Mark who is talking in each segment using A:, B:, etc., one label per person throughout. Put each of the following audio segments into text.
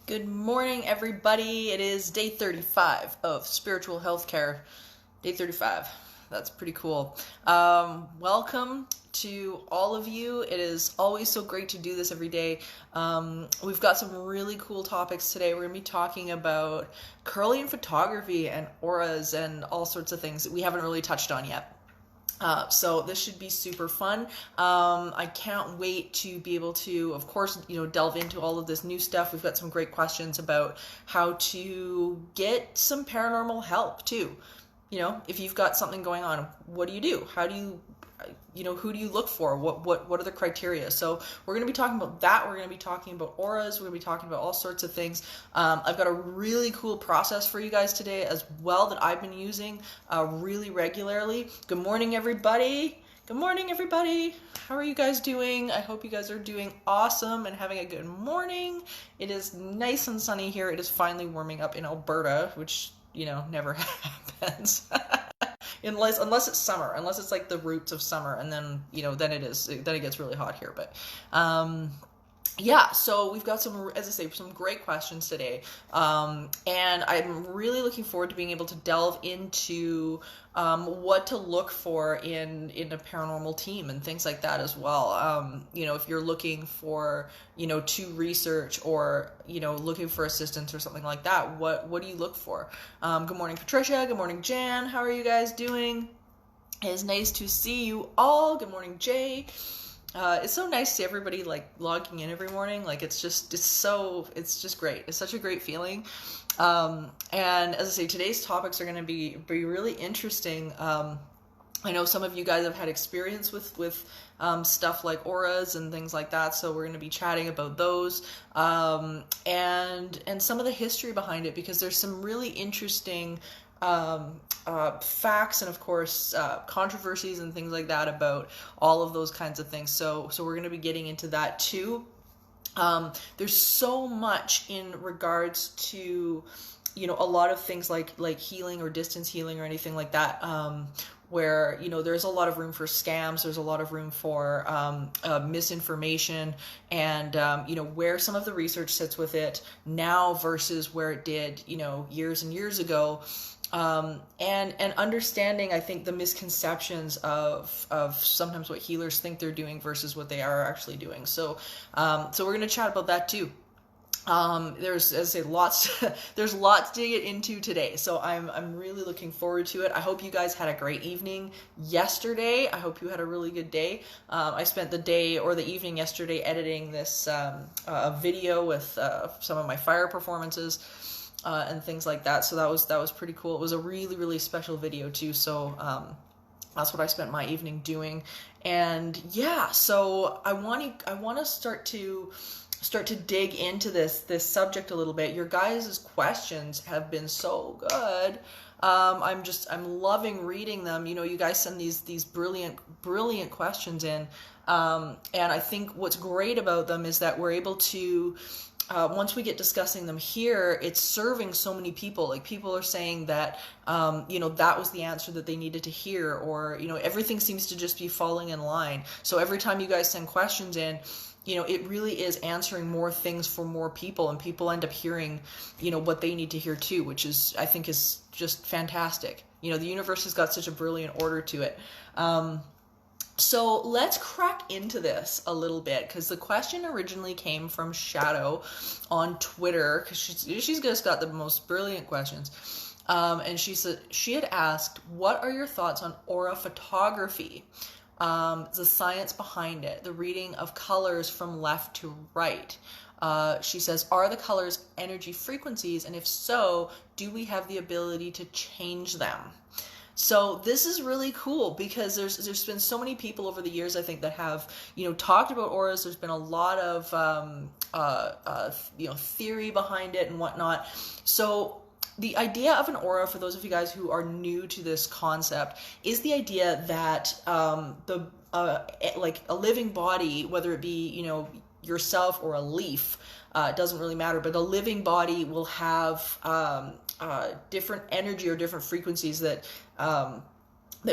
A: Good morning, everybody. It is day 35 of spiritual healthcare. Day 35. That's pretty cool. Welcome to all of you. It is always so great to do this every day. We've got some really cool topics today. We're going to be talking about Kirlian photography and auras and all sorts of things that we haven't really touched on yet. So this should be super fun. I can't wait to be able to, of course, delve into all of this new stuff. We've got some great questions about how to get some paranormal help too. If you've got something going on, what do you do? How do you, who do you look for? What are the criteria? So we're going to be talking about that. We're going to be talking about auras. We're going to be talking about all sorts of things. I've got a really cool process for you guys today as well that I've been using really regularly. Good morning, everybody. Good morning, everybody. How are you guys doing? I hope you guys are doing awesome and having a good morning. It is nice and sunny here. It is finally warming up in Alberta, which, never happens. Unless it's summer, unless it's like the roots of summer, and then then it gets really hot here. But yeah, so we've got some, as I say, some great questions today, and I'm really looking forward to being able to delve into what to look for in a paranormal team and things like that as well. If you're looking for to research or looking for assistance or something like that, what do you look for? Good morning, Patricia. Good morning, Jan. How are you guys doing? It is nice to see you all. Good morning, Jay. It's so nice to see everybody like logging in every morning. Like it's just great. It's such a great feeling. And as I say, today's topics are going to be really interesting. I know some of you guys have had experience with stuff like auras and things like that, so we're going to be chatting about those and some of the history behind it, because there's some really interesting facts and of course controversies and things like that about all of those kinds of things. So we're going to be getting into that too. There's so much in regards to a lot of things like healing or distance healing or anything like that, where there's a lot of room for scams, there's a lot of room for misinformation, and where some of the research sits with it now versus where it did years and years ago. And understanding, I think, the misconceptions of sometimes what healers think they're doing versus what they are actually doing. So we're going to chat about that too. There's, as I say, there's lots to get into today. So I'm really looking forward to it. I hope you guys had a great evening yesterday. I hope you had a really good day. I spent the day or the evening yesterday editing this video with some of my fire performances. And things like that. So that was pretty cool. It was a really, really special video too. So that's what I spent my evening doing. And yeah, so I want to start to dig into this subject a little bit. Your guys' questions have been so good. I'm loving reading them. You guys send these brilliant questions in. And I think what's great about them is that we're able to, once we get discussing them here, it's serving so many people. Like people are saying that, that was the answer that they needed to hear, or, everything seems to just be falling in line. So every time you guys send questions in, it really is answering more things for more people, and people end up hearing, what they need to hear too, which I think is just fantastic. The universe has got such a brilliant order to it. So let's crack into this a little bit, because the question originally came from Shadow on Twitter, because she's just got the most brilliant questions. And she said she had asked, what are your thoughts on aura photography? The science behind it, the reading of colors from left to right. She says, are the colors energy frequencies? And if so, do we have the ability to change them? So this is really cool, because there's been so many people over the years, I think, that have, talked about auras. There's been a lot of, theory behind it and whatnot. So the idea of an aura, for those of you guys who are new to this concept, is the idea that like a living body, whether it be, yourself or a leaf, it doesn't really matter, but a living body will have different energy or different frequencies that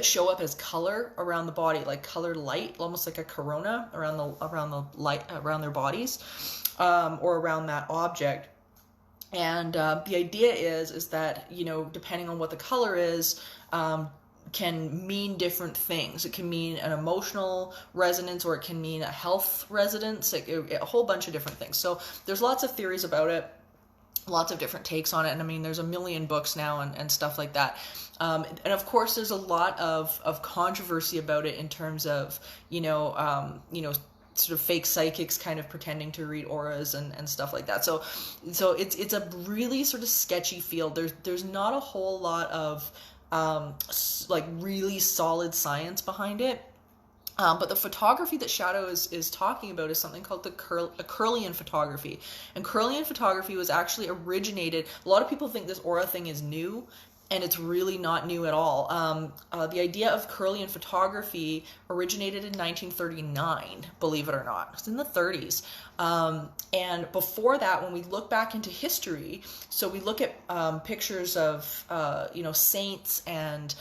A: show up as color around the body, like colored light, almost like a corona around the light around their bodies, or around that object. And the idea is that, you know, depending on what the color is, can mean different things. It can mean an emotional resonance, or it can mean a health resonance, like a whole bunch of different things. So there's lots of theories about it, lots of different takes on it. And I mean, there's a million books now and stuff like that. And of course, there's a lot of controversy about it in terms of, you know, sort of fake psychics kind of pretending to read auras and stuff like that. So it's a really sort of sketchy field. There's not a whole lot of like really solid science behind it. But the photography that Shadow is talking about is something called Kirlian photography. And Kirlian photography was actually originated, a lot of people think this aura thing is new, and it's really not new at all. The idea of Kirlian photography originated in 1939, believe it or not. It's in the 30s. And before that, when we look back into history, so we look at pictures of, you know, saints and,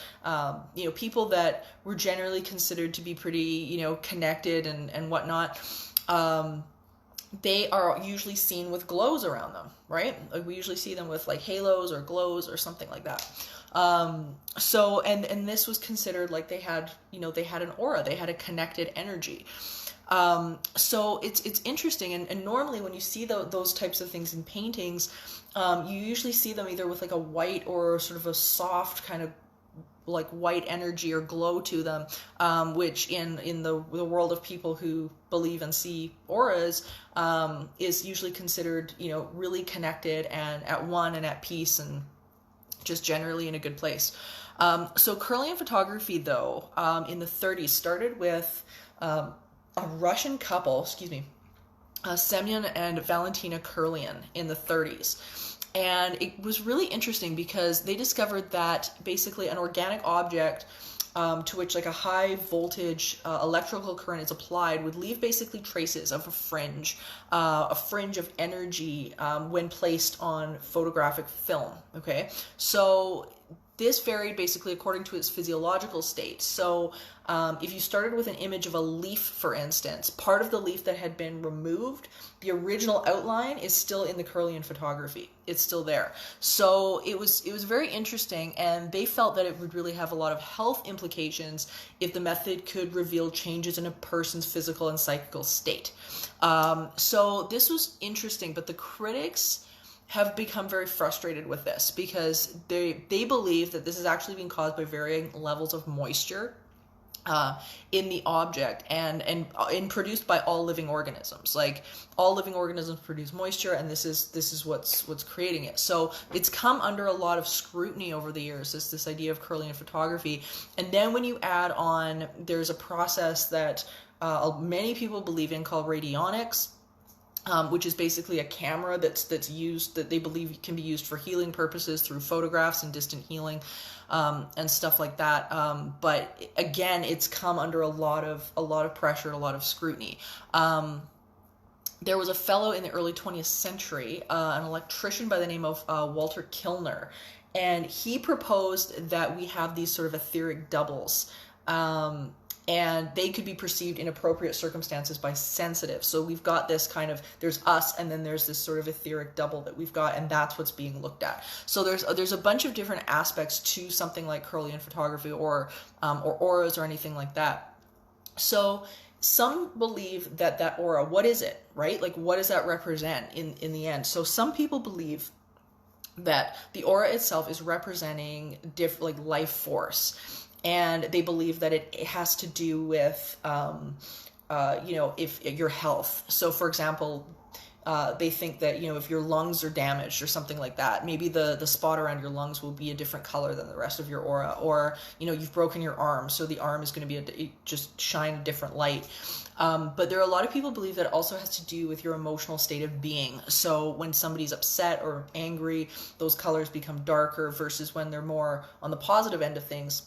A: you know, people that were generally considered to be pretty, you know, connected and whatnot. They are usually seen with glows around them, right? Like we usually see them with like halos or glows or something like that. So, and this was considered like they had, you know, they had an aura, they had a connected energy. So it's interesting. And normally when you see those types of things in paintings, you usually see them either with like a white or sort of a soft kind of like white energy or glow to them, which in the world of people who believe and see auras, is usually considered, you know, really connected and at one and at peace and just generally in a good place. So Kirlian photography, though, in the 30s started with a Russian couple, Semyon and Valentina Kirlian in the 30s. And it was really interesting because they discovered that basically an organic object to which like a high voltage electrical current is applied would leave basically traces of a fringe of energy when placed on photographic film. Okay, so this varied basically according to its physiological state. So if you started with an image of a leaf, for instance, part of the leaf that had been removed, the original outline is still in the Kirlian photography. It's still there. So it was very interesting, and they felt that it would really have a lot of health implications if the method could reveal changes in a person's physical and psychical state. So this was interesting, but the critics have become very frustrated with this because they believe that this is actually being caused by varying levels of moisture in the object and produced by all living organisms. Like all living organisms produce moisture, and this is what's creating it. So it's come under a lot of scrutiny over the years, this idea of Kirlian photography. And then when you add on, there's a process that many people believe in called radionics, which is basically a camera that's used, that they believe can be used for healing purposes through photographs and distant healing, and stuff like that. But again, it's come under a lot of pressure, a lot of scrutiny. There was a fellow in the early 20th century, an electrician by the name of Walter Kilner, and he proposed that we have these sort of etheric doubles. And they could be perceived in appropriate circumstances by sensitives. So we've got this kind of, there's us, and then there's this sort of etheric double that we've got, and that's what's being looked at. So there's a bunch of different aspects to something like Kirlian photography or auras or anything like that. So some believe that aura, what is it, right? Like, what does that represent in the end? So some people believe that the aura itself is representing like life force. And they believe that it has to do with, you know, if your health. So, for example, they think that, you know, if your lungs are damaged or something like that, maybe the spot around your lungs will be a different color than the rest of your aura. Or, you know, you've broken your arm, so the arm is going to be just shine a different light. But there are a lot of people who believe that it also has to do with your emotional state of being. So when somebody's upset or angry, those colors become darker versus when they're more on the positive end of things,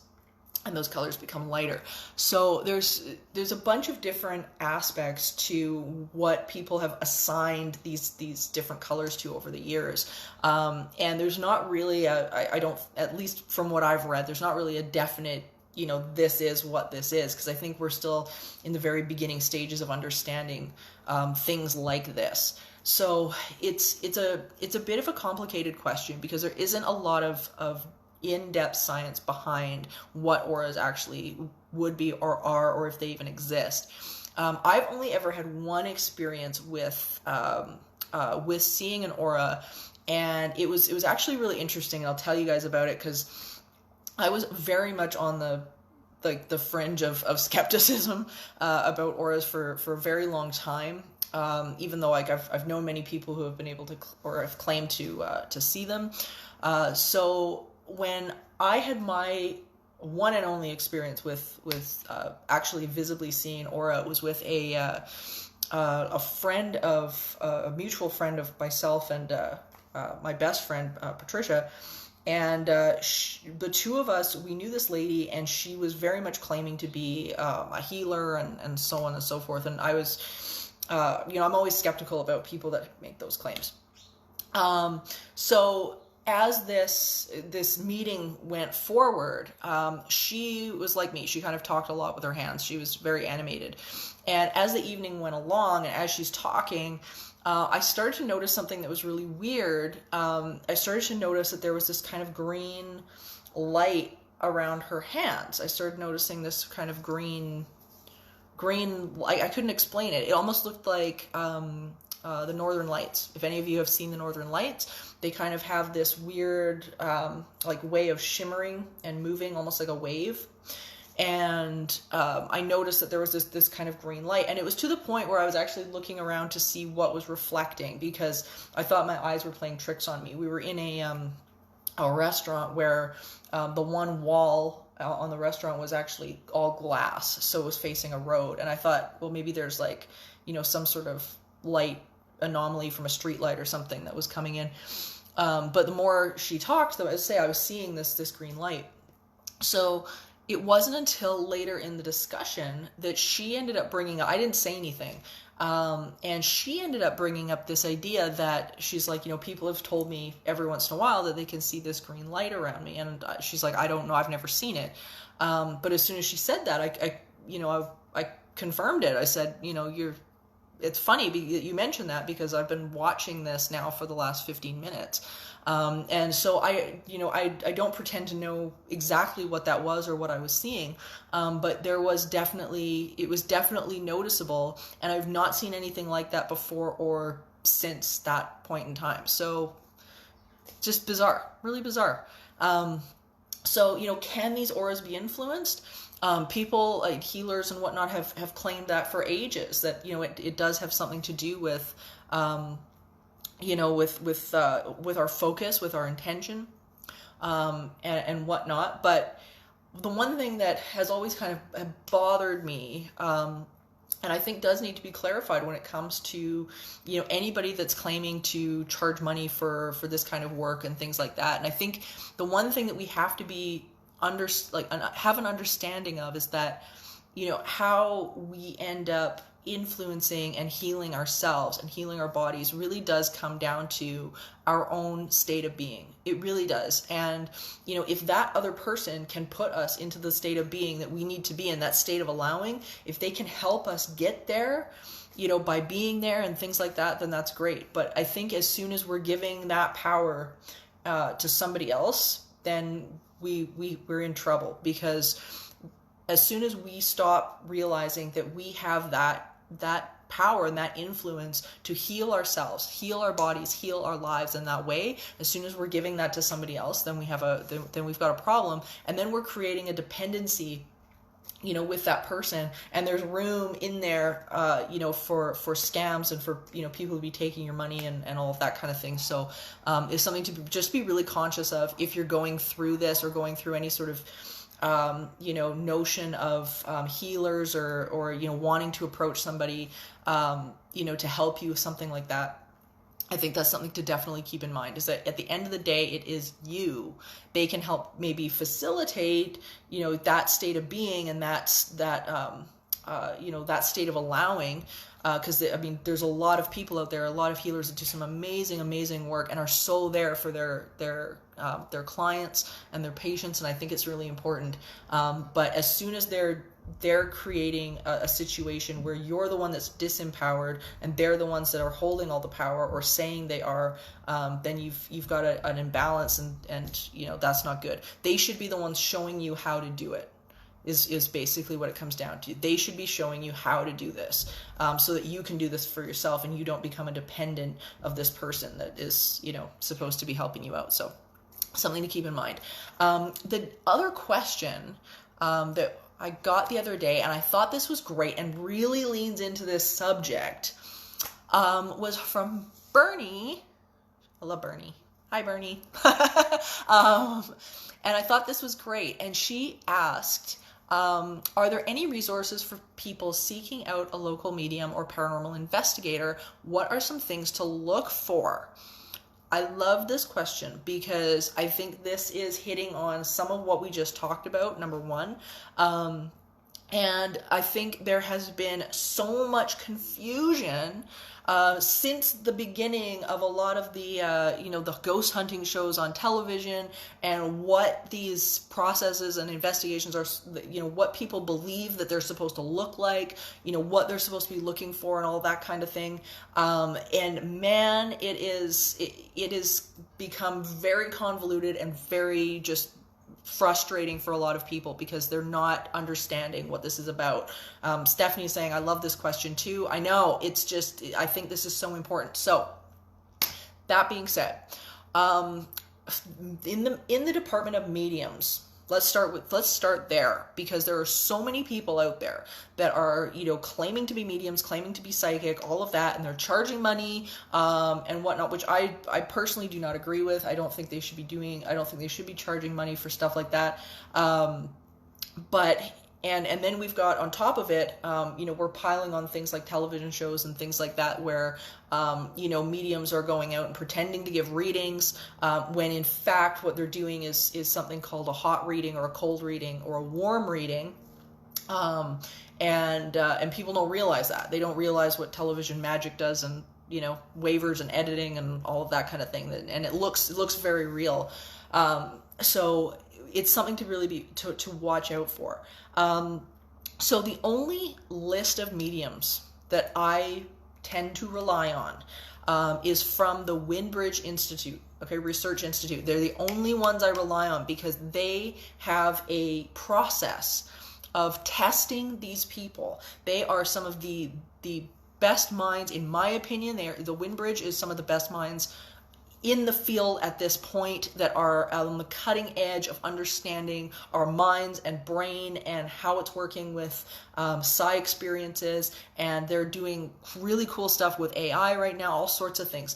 A: and those colors become lighter. So there's a bunch of different aspects to what people have assigned these different colors to over the years. And there's not really I don't, at least from what I've read, there's not really a definite, you know, this is what this is, because I think we're still in the very beginning stages of understanding things like this. So it's a bit of a complicated question because there isn't a lot of in-depth science behind what auras actually would be or are, or if they even exist. I've only ever had one experience with seeing an aura, and it was actually really interesting, and I'll tell you guys about it because I was very much on the fringe of skepticism about auras for a very long time. Even though I've known many people who have been able to or have claimed to see them. So when I had my one and only experience with actually visibly seeing aura, it was with a friend of a mutual friend of myself and my best friend Patricia. And the two of us, we knew this lady, and she was very much claiming to be a healer and so on and so forth. And I was, I'm always skeptical about people that make those claims. So as this meeting went forward, she was like me. She kind of talked a lot with her hands. She was very animated. And as the evening went along, and as she's talking, I started to notice something that was really weird. I started to notice that there was this kind of green light around her hands. I started noticing this kind of green light. I couldn't explain it. It almost looked like the Northern Lights. If any of you have seen the Northern Lights, they kind of have this weird way of shimmering and moving, almost like a wave. And I noticed that there was this kind of green light, and it was to the point where I was actually looking around to see what was reflecting, because I thought my eyes were playing tricks on me. We were in a restaurant where the one wall on the restaurant was actually all glass, so it was facing a road, and I thought, well, maybe there's some sort of light anomaly from a street light or something that was coming in. But the more she talked, though, I was seeing this green light. So it wasn't until later in the discussion that she ended up bringing up, I didn't say anything, and she ended up bringing up this idea that she's like, people have told me every once in a while that they can see this green light around me, and she's like, I don't know, I've never seen it. But as soon as she said that, I confirmed it. I said, it's funny that you mentioned that, because I've been watching this now for the last 15 minutes. And so I don't pretend to know exactly what that was or what I was seeing. But it was definitely noticeable, and I've not seen anything like that before or since that point in time. So just bizarre, really bizarre. So, can these auras be influenced? People like healers and whatnot have claimed that for ages, that, it does have something to do with, with our focus, with our intention, and whatnot. But the one thing that has always kind of bothered me, and I think does need to be clarified when it comes to, anybody that's claiming to charge money for this kind of work and things like that. And I think the one thing that we have to be have an understanding of is that, how we end up influencing and healing ourselves and healing our bodies really does come down to our own state of being. It really does. And, if that other person can put us into the state of being that we need to be in, that state of allowing, if they can help us get there, by being there and things like that, then that's great. But I think as soon as we're giving that power to somebody else, then we're in trouble, because as soon as we stop realizing that we have that power and that influence to heal ourselves, heal our bodies, heal our lives in that way, as soon as we're giving that to somebody else, then we've got a problem, and then we're creating a dependency, with that person, and there's room in there, for scams and for, people to be taking your money and all of that kind of thing. So it's something to just be really conscious of if you're going through this or going through any sort of, notion of healers or wanting to approach somebody, to help you with something like that. I think that's something to definitely keep in mind, is that at the end of the day, it is you. They can help maybe facilitate, that state of being and that state of allowing, because there's a lot of people out there, a lot of healers that do some amazing work and are so there for their clients and their patients, and I think it's really important. But as soon as they're they're creating a situation where you're the one that's disempowered and they're the ones that are holding all the power or saying they are, then you've got an imbalance, and you know, that's not good. They should be the ones showing you how to do it. Is basically what it comes down to. They should be showing you how to do this, so that you can do this for yourself and you don't become a dependent of this person that is, you know, supposed to be helping you out. So something to keep in mind. The other question that I got the other day, and I thought this was great and really leans into this subject, was from Bernie. I love Bernie. Hi, Bernie. And I thought this was great. And she asked, are there any resources for people seeking out a local medium or paranormal investigator? What are some things to look for? I love this question because I think this is hitting on some of what we just talked about, number one. And I think there has been so much confusion since the beginning of a lot of the, you know, the ghost hunting shows on television, and what these processes and investigations are, you know, what people believe that they're supposed to look like, you know, what they're supposed to be looking for and all that kind of thing. And man, it is become very convoluted and very just frustrating for a lot of people because they're not understanding what this is about. Stephanie is saying, I love this question too. I know, it's just, I think this is so important. So that being said, in the Department of Mediums, let's start there, because there are so many people out there that are, you know, claiming to be mediums, claiming to be psychic, all of that, and they're charging money and whatnot, which I personally do not agree with. I don't think they should be charging money for stuff like that. But and then we've got on top of it, you know, we're piling on things like television shows and things like that where, you know, mediums are going out and pretending to give readings, when in fact what they're doing is something called a hot reading or a cold reading or a warm reading. And people don't realize that. They don't realize what television magic does, and, you know, waivers and editing and all of that kind of thing. And it looks very real. So it's something to really be to watch out for. So the only list of mediums that I tend to rely on is from the Windbridge Institute, Research Institute. They're the only ones I rely on because they have a process of testing these people. They are some of the best minds, in my opinion. The Windbridge is some of the best minds in the field at this point that are on the cutting edge of understanding our minds and brain and how it's working with psi experiences, and they're doing really cool stuff with AI right now, all sorts of things.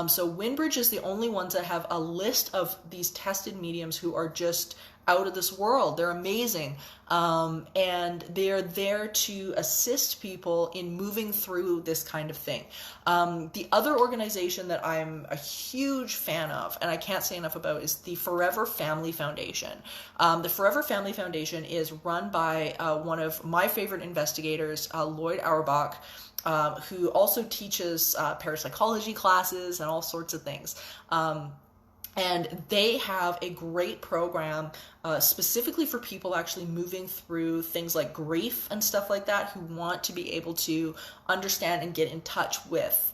A: So Windbridge is the only ones that have a list of these tested mediums who are just out of this world. They're amazing. And they're there to assist people in moving through this kind of thing. The other organization that I'm a huge fan of, and I can't say enough about, is the Forever Family Foundation. The Forever Family Foundation is run by one of my favorite investigators, Lloyd Auerbach, who also teaches parapsychology classes and all sorts of things. And they have a great program specifically for people actually moving through things like grief and stuff like that, who want to be able to understand and get in touch with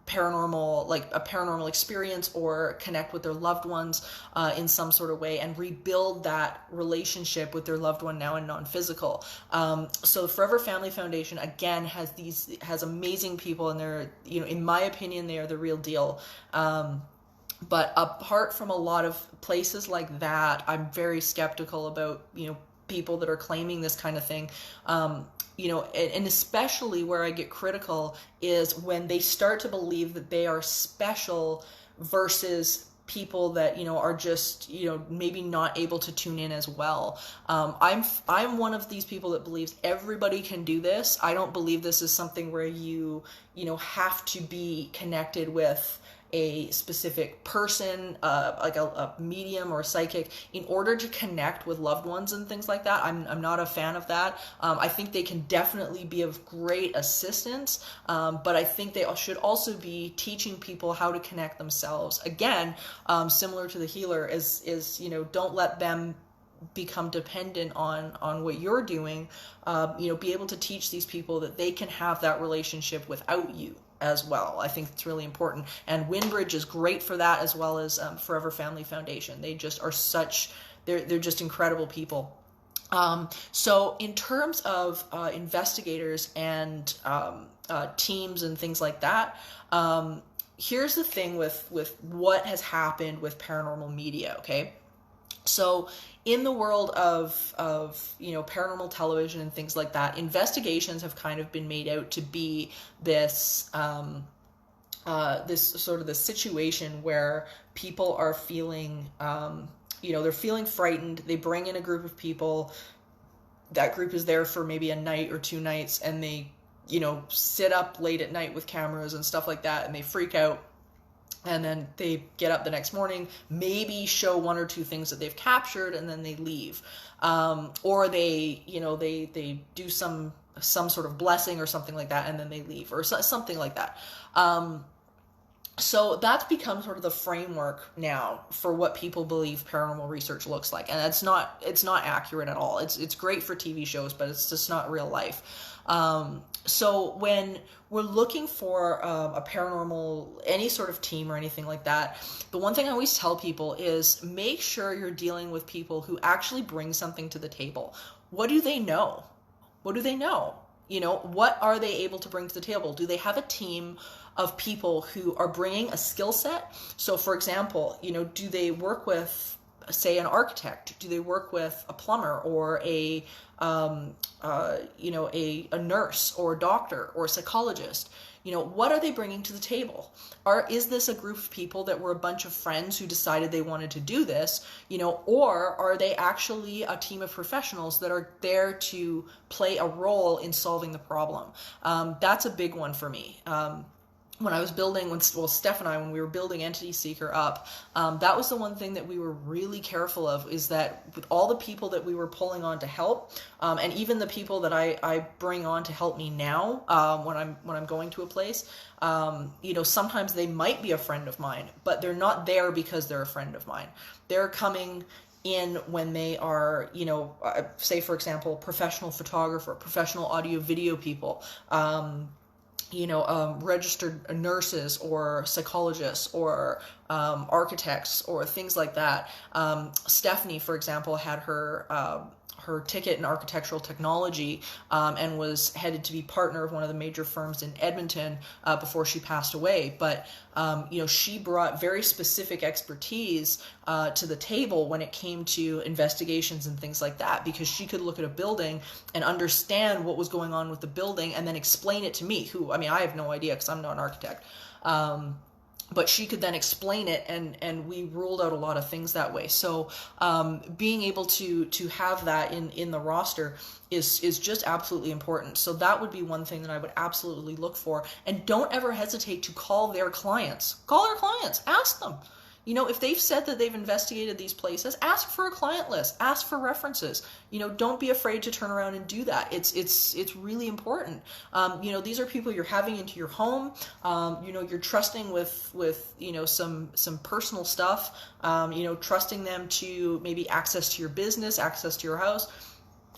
A: paranormal, like a paranormal experience, or connect with their loved ones in some sort of way and rebuild that relationship with their loved one now and non-physical. So the Forever Family Foundation, again, has amazing people, and they're, you know, in my opinion, they are the real deal. But apart from a lot of places like that, I'm very skeptical about, you know, people that are claiming this kind of thing. You know, and especially where I get critical is when they start to believe that they are special versus people that, you know, are just, you know, maybe not able to tune in as well. I'm one of these people that believes everybody can do this. I don't believe this is something where you know, have to be connected with a specific person, like a medium or a psychic, in order to connect with loved ones and things like that. I'm not a fan of that. I think they can definitely be of great assistance, but I think they should also be teaching people how to connect themselves. Again, similar to the healer, is you know, don't let them become dependent on what you're doing, be able to teach these people that they can have that relationship without you as well. I think it's really important. And Windbridge is great for that, as well as Forever Family Foundation. They just are they're just incredible people. So in terms of investigators and teams and things like that, here's the thing with what has happened with paranormal media, okay? So in the world of paranormal television and things like that, investigations have kind of been made out to be this this situation where people are feeling they're feeling frightened. They bring in a group of people. That group is there for maybe a night or 2 nights, and they sit up late at night with cameras and stuff like that, and they freak out. And then they get up the next morning, maybe show 1 or 2 things that they've captured, and then they leave. Or they do some sort of blessing or something like that, and then they leave, or something like that. So that's become sort of the framework now for what people believe paranormal research looks like. And it's not accurate at all. It's great for TV shows, but it's just not real life. So when we're looking for a paranormal, any sort of team or anything like that, the one thing I always tell people is make sure you're dealing with people who actually bring something to the table. What do they know? What do they know? What are they able to bring to the table? Do they have a team of people who are bringing a skill set? So for example, do they work with, say, an architect? Do they work with a plumber or a nurse or a doctor or a psychologist? What are they bringing to the table? Is this a group of people that were a bunch of friends who decided they wanted to do this, or are they actually a team of professionals that are there to play a role in solving the problem? That's a big one for me. When I was building, Steph and I, when we were building Entity Seeker up, that was the one thing that we were really careful of, is that with all the people that we were pulling on to help, and even the people that I bring on to help me now, when I'm going to a place, sometimes they might be a friend of mine, but they're not there because they're a friend of mine. They're coming in when they are, say for example, professional photographer, professional audio video people, registered nurses or psychologists or architects or things like that. Stephanie, for example, had her ticket in architectural technology, and was headed to be partner of one of the major firms in Edmonton before she passed away. But she brought very specific expertise to the table when it came to investigations and things like that, because she could look at a building and understand what was going on with the building and then explain it to me, I have no idea because I'm not an architect. But she could then explain it, and we ruled out a lot of things that way. So being able to have that in the roster is just absolutely important. So that would be one thing that I would absolutely look for. And don't ever hesitate to call their clients. Call their clients. Ask them. If they've said that they've investigated these places, ask for a client list, ask for references. Don't be afraid to turn around and do that. It's really important. These are people you're having into your home. You're trusting with some personal stuff. Trusting them to maybe access to your business, access to your house.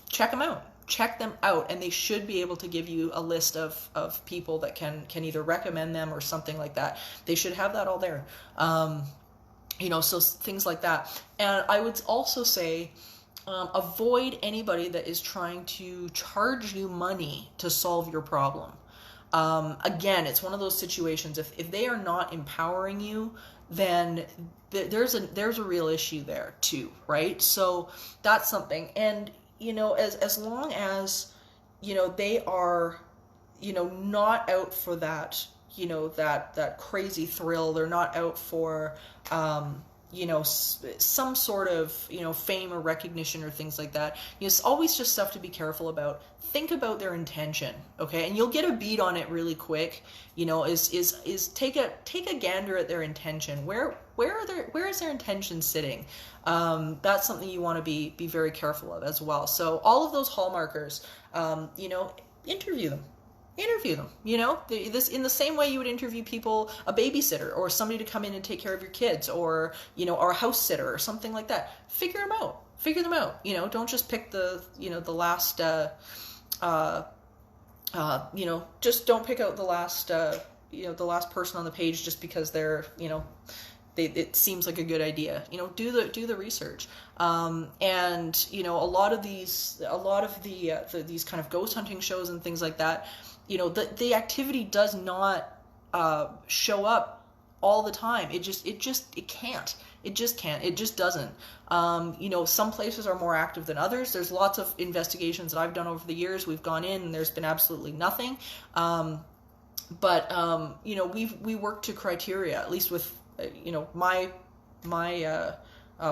A: Check them out. Check them out, and they should be able to give you a list of people that can either recommend them or something like that. They should have that all there. So things like that. And I would also say, avoid anybody that is trying to charge you money to solve your problem. Again, it's one of those situations, if they are not empowering you, then there's a real issue there too, right? So that's something. And, as long as, they are, not out for that, that crazy thrill. They're not out for, some sort of, fame or recognition or things like that. It's always just stuff to be careful about. Think about their intention, okay? And you'll get a beat on it really quick. Is take a gander at their intention. Where is their intention sitting? That's something you want to be very careful of as well. So all of those hallmarkers, interview them. interview them. This in the same way you would interview people, a babysitter or somebody to come in and take care of your kids, or or a house sitter or something like that. Figure them out. Don't just pick the the last just don't pick out the last the last person on the page just because they're it seems like a good idea. Do the research. And a lot of these kind of ghost hunting shows and things like that, the activity does not show up all the time. It can't. It just doesn't. Some places are more active than others. There's lots of investigations that I've done over the years. We've gone in and there's been absolutely nothing. But we work to criteria, at least with my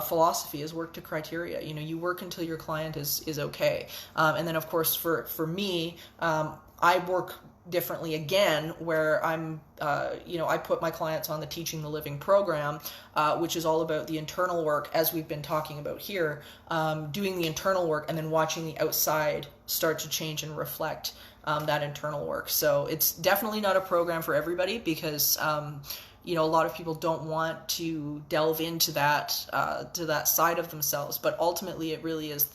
A: philosophy is work to criteria. You work until your client is okay. And then of course for me, I work differently again, where I'm I put my clients on the Teaching the Living program, which is all about the internal work, as we've been talking about here, doing the internal work and then watching the outside start to change and reflect that internal work. So it's definitely not a program for everybody, because a lot of people don't want to delve into that to that side of themselves, but ultimately it really is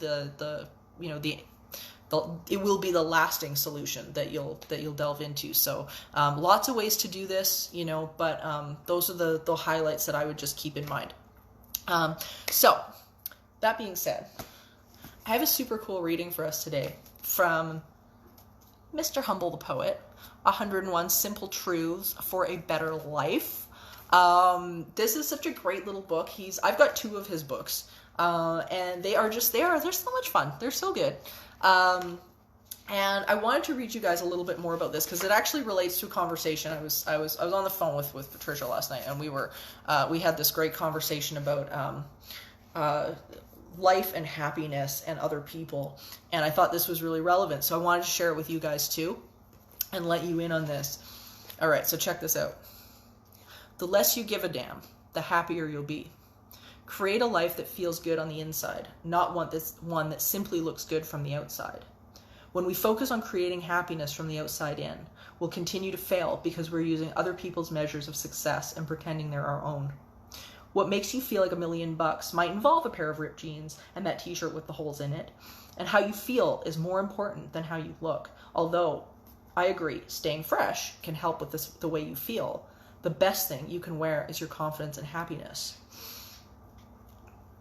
A: it will be the lasting solution that you'll delve into. So lots of ways to do this, but those are the highlights that I would just keep in mind. So that being said, I have a super cool reading for us today from Mr. Humble the Poet, 101 Simple Truths for a Better Life. This is such a great little book. I've got 2 of his books, and they're so much fun. They're so good. And I wanted to read you guys a little bit more about this because it actually relates to a conversation. I was on the phone with Patricia last night, and we had this great conversation about life and happiness and other people, and I thought this was really relevant, so I wanted to share it with you guys too and let you in on this. All right, so check this out. The less you give a damn, the happier you'll be. Create a life that feels good on the inside, not one that simply looks good from the outside. When we focus on creating happiness from the outside in, we'll continue to fail because we're using other people's measures of success and pretending they're our own. What makes you feel like $1 million might involve a pair of ripped jeans and that t-shirt with the holes in it. And how you feel is more important than how you look. Although, I agree, staying fresh can help with the way you feel. The best thing you can wear is your confidence and happiness.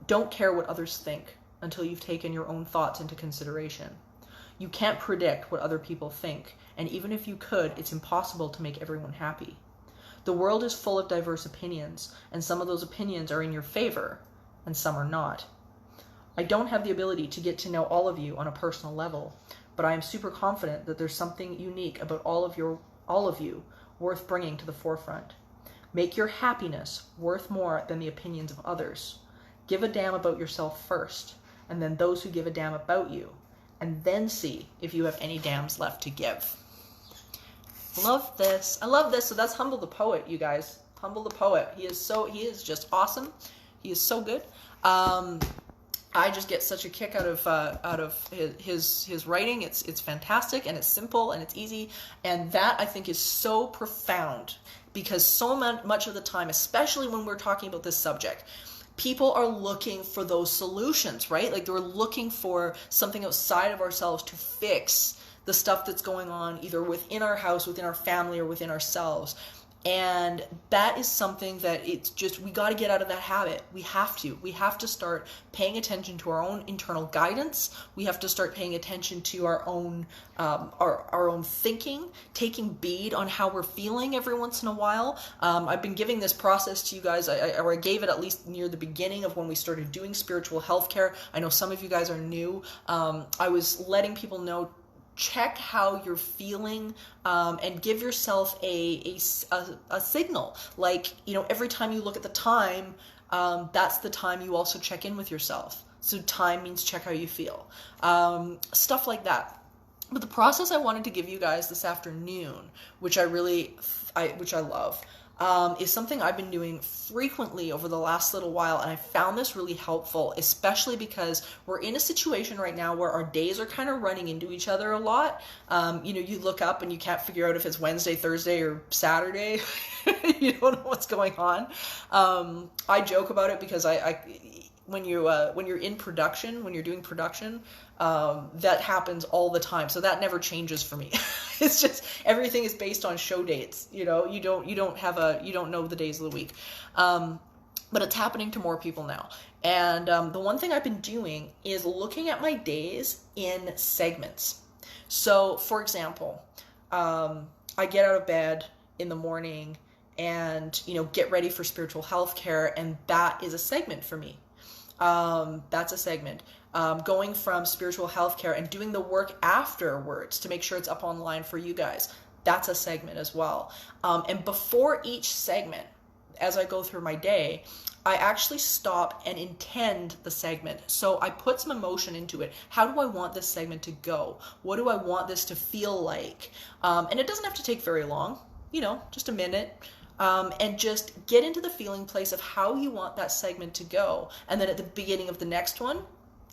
A: Don't care what others think until you've taken your own thoughts into consideration. You can't predict what other people think, and even if you could, it's impossible to make everyone happy. The world is full of diverse opinions, and some of those opinions are in your favor, and some are not. I don't have the ability to get to know all of you on a personal level, but I am super confident that there's something unique about all of you worth bringing to the forefront. Make your happiness worth more than the opinions of others. Give a damn about yourself first, and then those who give a damn about you, and then see if you have any damns left to give. Love this. I love this. So that's Humble the Poet, you guys. Humble the Poet. He is just awesome. He is so good. I just get such a kick out of his writing. It's fantastic, and it's simple, and it's easy, and that I think is so profound, because so much of the time, especially when we're talking about this subject, people are looking for those solutions, right? Like they're looking for something outside of ourselves to fix the stuff that's going on either within our house, within our family, or within ourselves. And that is something that it's just, we got to get out of that habit. We have to start paying attention to our own internal guidance. We have to start paying attention to our own thinking, taking bead on how we're feeling every once in a while. I've been giving this process to you guys, I gave it at least near the beginning of when we started doing spiritual healthcare. I know some of you guys are new. I was letting people know, check how you're feeling, and give yourself a signal. Like, every time you look at the time, that's the time you also check in with yourself. So time means check how you feel. Stuff like that. But the process I wanted to give you guys this afternoon, which I love, is something I've been doing frequently over the last little while, and I found this really helpful, especially because we're in a situation right now where our days are kind of running into each other a lot. You look up and you can't figure out if it's Wednesday, Thursday, or Saturday. You don't know what's going on. I joke about it because when you're in production, when you're doing production, that happens all the time. So that never changes for me. It's just everything is based on show dates. You don't know the days of the week. But it's happening to more people now. And the one thing I've been doing is looking at my days in segments. So, for example, I get out of bed in the morning and get ready for spiritual health care, and that is a segment for me. That's a segment. Going from spiritual health care and doing the work afterwards to make sure it's up online for you guys, that's a segment as well. And before each segment, as I go through my day, I actually stop and intend the segment. So I put some emotion into it. How do I want this segment to go? What do I want this to feel like? And it doesn't have to take very long, just a minute. And just get into the feeling place of how you want that segment to go. And then at the beginning of the next one,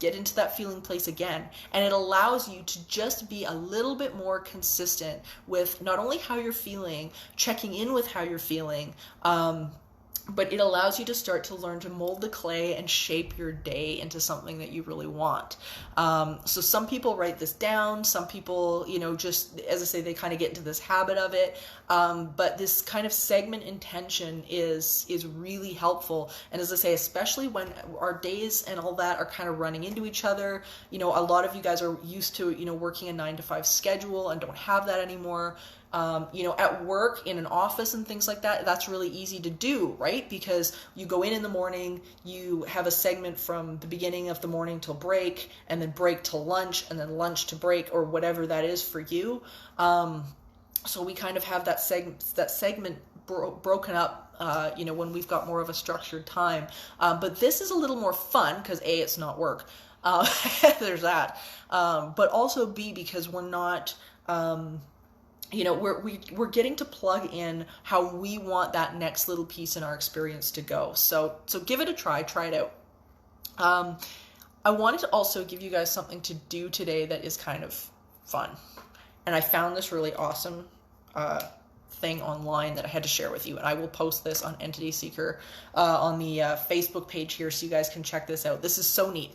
A: get into that feeling place again. And it allows you to just be a little bit more consistent with not only how you're feeling, checking in with how you're feeling, but it allows you to start to learn to mold the clay and shape your day into something that you really want. So some people write this down. Some people, just, as I say, they kind of get into this habit of it. But this kind of segment intention is really helpful. And as I say, especially when our days and all that are kind of running into each other, a lot of you guys are used to, working a 9-to-5 schedule and don't have that anymore. At work, in an office and things like that, that's really easy to do, right? Because you go in the morning, you have a segment from the beginning of the morning till break, and then break till lunch, and then lunch to break, or whatever that is for you. So we kind of have that segment broken up, when we've got more of a structured time. But this is a little more fun because A, it's not work. There's that. But also B, because we're not... we're getting to plug in how we want that next little piece in our experience to go. So give it a try it out. I wanted to also give you guys something to do today that is kind of fun. And I found this really awesome thing online that I had to share with you. And I will post this on Entity Seeker on the Facebook page here so you guys can check this out. This is so neat.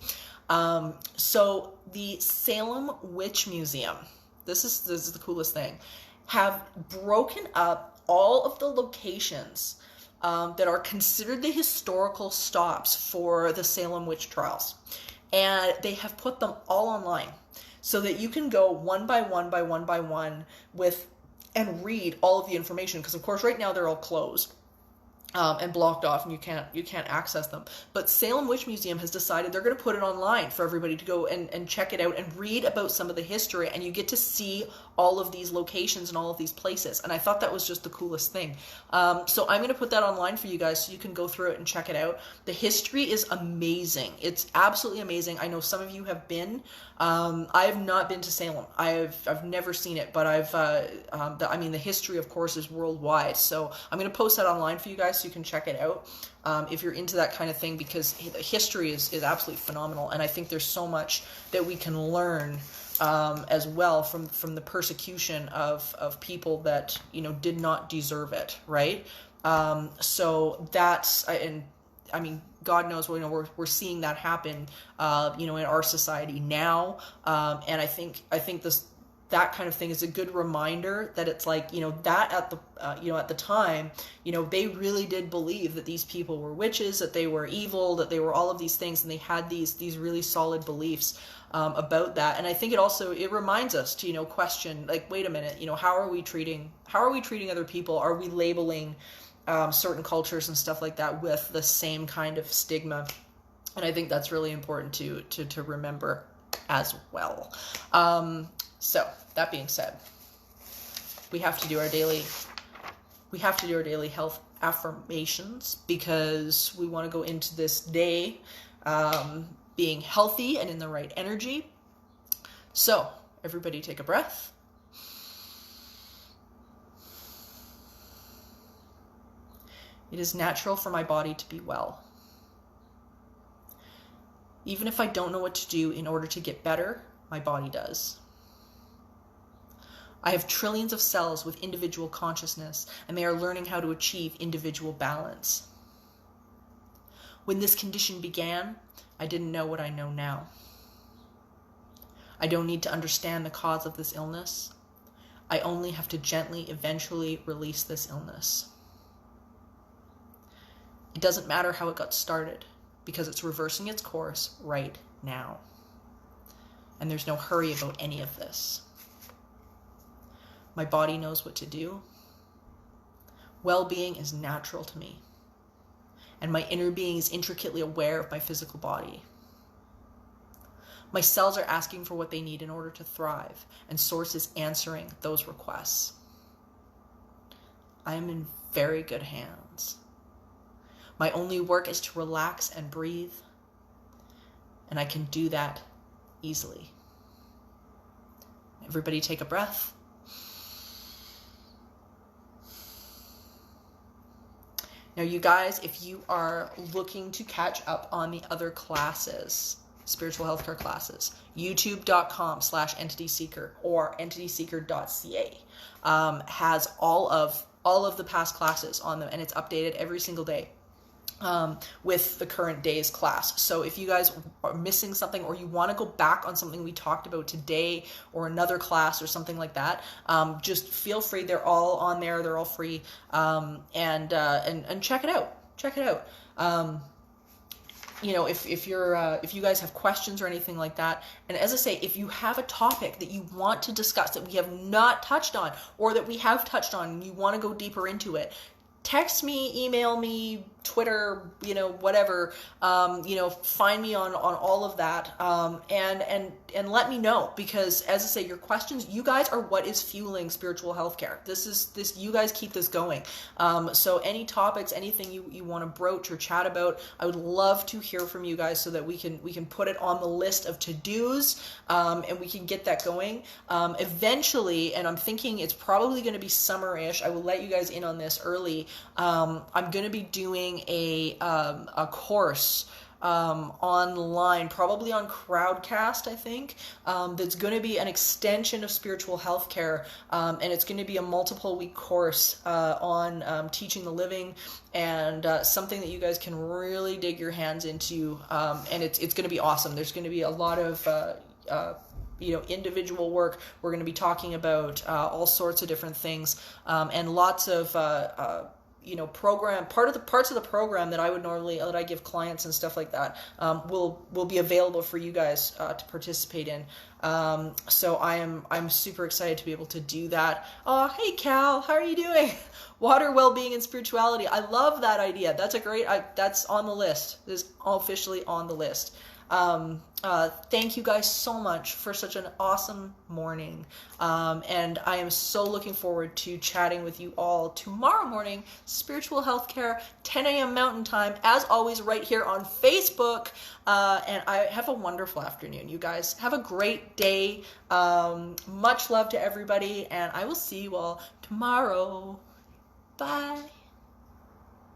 A: So the Salem Witch Museum, this is the coolest thing, have broken up all of the locations that are considered the historical stops for the Salem witch trials. And they have put them all online so that you can go one by one and read all of the information. Because of course right now they're all closed. And blocked off, and you can't access them. But Salem Witch Museum has decided they're going to put it online for everybody to go and check it out and read about some of the history, and you get to see all of these locations and all of these places. And I thought that was just the coolest thing. So I'm going to put that online for you guys so you can go through it and check it out. The history is amazing. It's absolutely amazing. I know some of you have been. I have not been to Salem. I've never seen it, but the history, of course, is worldwide. So I'm going to post that online for you guys so you can check it out if you're into that kind of thing, because the history is absolutely phenomenal. And I think there's so much that we can learn as well from the persecution of people that, did not deserve it, right? So that's, God knows, we're seeing that happen, in our society now. And I think that kind of thing is a good reminder that it's like, that at the time, they really did believe that these people were witches, that they were evil, that they were all of these things. And they had these really solid beliefs, about that. And I think it reminds us to, question, like, wait a minute, how are we treating other people? Are we labeling, certain cultures and stuff like that with the same kind of stigma? And I think that's really important to remember as well. So that being said, we have to do our daily health affirmations, because we want to go into this day being healthy and in the right energy. So everybody take a breath. It is natural for my body to be well. Even if I don't know what to do in order to get better, my body does. I have trillions of cells with individual consciousness, and they are learning how to achieve individual balance. When this condition began, I didn't know what I know now. I don't need to understand the cause of this illness. I only have to gently, eventually release this illness. It doesn't matter how it got started, because it's reversing its course right now. And there's no hurry about any of this. My body knows what to do. Well-being is natural to me. And my inner being is intricately aware of my physical body. My cells are asking for what they need in order to thrive, and Source is answering those requests. I am in very good hands. My only work is to relax and breathe, and I can do that easily. Everybody take a breath. Now, you guys, if you are looking to catch up on the other classes, spiritual healthcare classes, youtube.com/entityseeker or entityseeker.ca has all of the past classes on them, and it's updated every single day with the current day's class. So if you guys are missing something, or you want to go back on something we talked about today or another class or something like that, just feel free. They're all on there. They're all free. And check it out. Check it out. You know, if you guys have questions or anything like that, and as I say, if you have a topic that you want to discuss that we have not touched on, or that we have touched on and you want to go deeper into it, text me, email me, Twitter, you know, whatever, you know, find me on all of that, and let me know, because as I say, your questions, you guys are what is fueling spiritual healthcare. You guys keep this going. So any topics, anything you want to broach or chat about, I would love to hear from you guys, so that we can put it on the list of to-dos, and we can get that going. Eventually, and I'm thinking it's probably going to be summer-ish, I will let you guys in on this early. I'm going to be doing a course online, probably on Crowdcast, I think, that's going to be an extension of spiritual healthcare, and it's going to be a multiple week course on teaching the living, and something that you guys can really dig your hands into, and it's going to be awesome. There's going to be a lot of you know, individual work. We're going to be talking about all sorts of different things, and lots of you know, parts of the program that I give clients and stuff like that, will be available for you guys to participate in. So I'm super excited to be able to do that. Oh, hey Cal, how are you doing? Water, well-being, and spirituality. I love that idea. That's a great. That's on the list. It is officially on the list. Thank you guys so much for such an awesome morning. And I am so looking forward to chatting with you all tomorrow morning, spiritual healthcare, 10 a.m. Mountain Time, as always, right here on Facebook. And I have a wonderful afternoon. You guys have a great day. Much love to everybody, and I will see you all tomorrow. Bye.